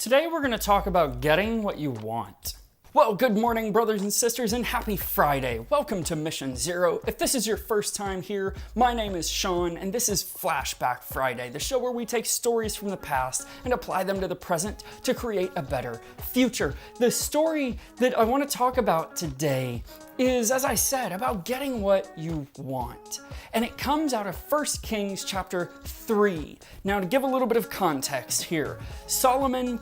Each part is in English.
Today we're going to talk about getting what you want. Well, good morning, brothers and sisters, and happy Friday. Welcome to Mission Zero. If this is your first time here, my name is Shawn, and this is FlashBack Friday, the show where we take stories from the past and apply them to the present to create a better future. The story that I want to talk about today is, as I said, about getting what you want. And it comes out of 1 Kings chapter 3. Now, to give a little bit of context here,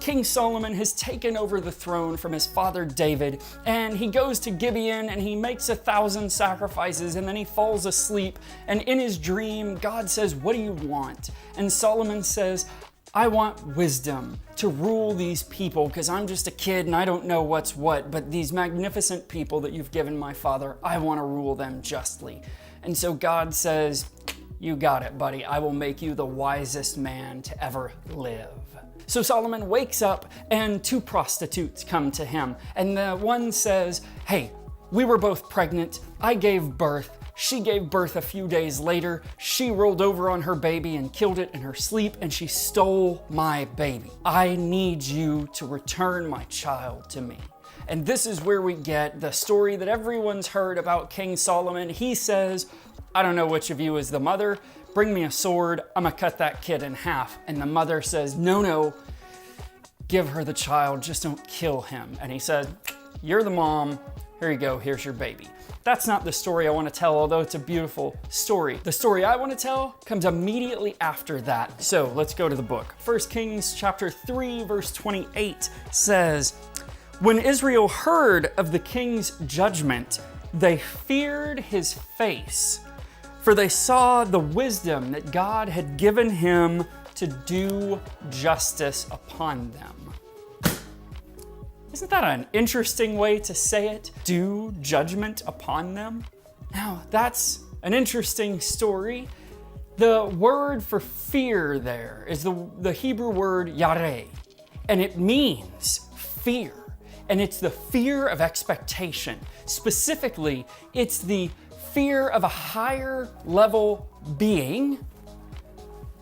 King Solomon has taken over the throne from his father David, and he goes to Gibeon and he makes 1,000 sacrifices, and then he falls asleep, and in his dream, God says, "What do you want?" And Solomon says, "I want wisdom to rule these people because I'm just a kid and I don't know what's what, but these magnificent people that you've given my father, I want to rule them justly." And so God says, "You got it, buddy. I will make you the wisest man to ever live." So Solomon wakes up and 2 prostitutes come to him. And the one says, "Hey, we were both pregnant. I gave birth. She gave birth a few days later. She rolled over on her baby and killed it in her sleep, and she stole my baby. I need you to return my child to me." And this is where we get the story that everyone's heard about King Solomon. He says, "I don't know which of you is the mother. Bring me a sword. I'm gonna cut that kid in half." And the mother says, No, give her the child. Just don't kill him. And he said, "You're the mom. Here you go. Here's your baby." That's not the story I want to tell, although it's a beautiful story. The story I want to tell comes immediately after that. So let's go to the book. 1 Kings chapter 3, verse 28 says, "When Israel heard of the king's judgment, they feared his face, for they saw the wisdom that God had given him to do justice upon them." Isn't that an interesting way to say it? Do judgment upon them? Now, that's an interesting story. The word for fear there is the Hebrew word yareh, and it means fear. And it's the fear of expectation. Specifically, it's the fear of a higher level being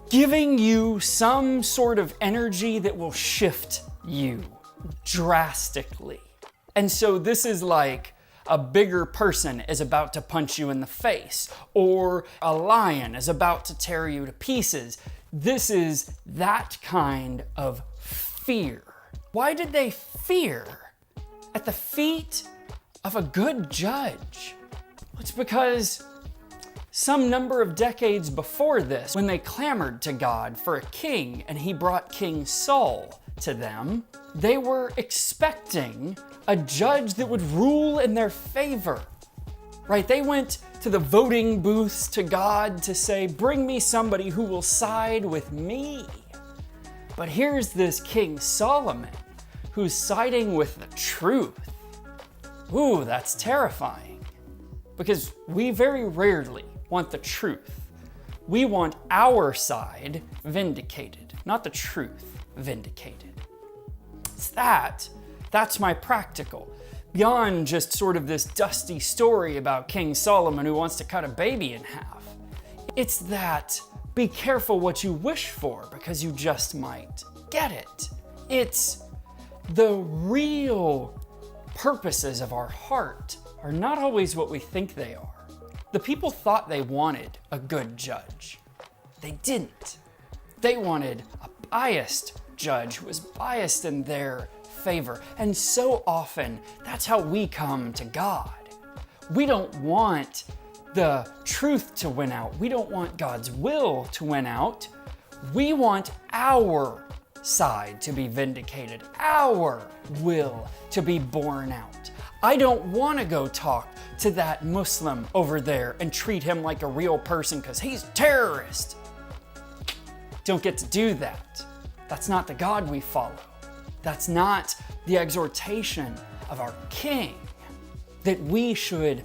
giving you some sort of energy that will shift you drastically. And so this is like a bigger person is about to punch you in the face, or a lion is about to tear you to pieces. This is that kind of fear. Why did they fear at the feet of a good judge? It's because some number of decades before this, when they clamored to God for a king and he brought King Saul to them, they were expecting a judge that would rule in their favor, right? They went to the voting booths to God to say, "Bring me somebody who will side with me." But here's this King Solomon who's siding with the truth. Ooh, that's terrifying, because we very rarely want the truth. We want our side vindicated, not the truth vindicated. That's my practical. Beyond just sort of this dusty story about King Solomon who wants to cut a baby in half. It's that be careful what you wish for, because you just might get it. It's the real purposes of our heart are not always what we think they are. The people thought they wanted a good judge. They didn't. They wanted a biased judge who was biased in their favor. And so often, that's how we come to God. We don't want the truth to win out. We don't want God's will to win out. We want our side to be vindicated, our will to be borne out. I don't want to go talk to that Muslim over there and treat him like a real person because he's a terrorist. Don't get to do that. That's not the God we follow. That's not the exhortation of our King, that we should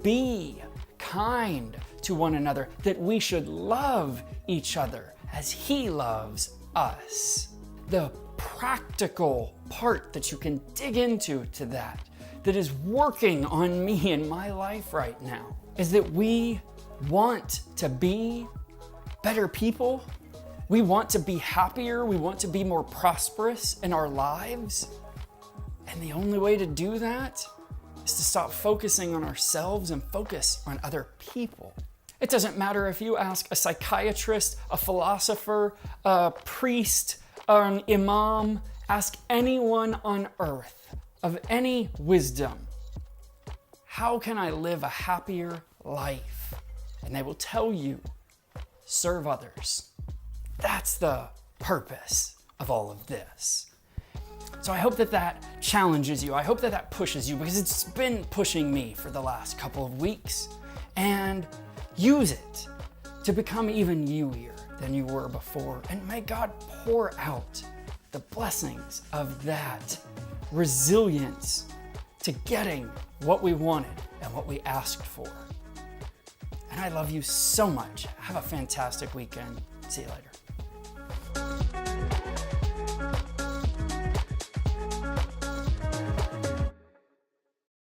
be kind to one another, that we should love each other as he loves us. The practical part that you can dig into to that is working on me in my life right now, is that we want to be better people, We want to be happier. We want to be more prosperous in our lives. And the only way to do that is to stop focusing on ourselves and focus on other people. It doesn't matter if you ask a psychiatrist, a philosopher, a priest, an imam, ask anyone on earth of any wisdom, how can I live a happier life? And they will tell you, serve others. That's the purpose of all of this. So I hope that that challenges you. I hope that that pushes you, because it's been pushing me for the last couple of weeks. And use it to become even you-ier than you were before. And may God pour out the blessings of that resilience to getting what we wanted and what we asked for. And I love you so much. Have a fantastic weekend. See you later.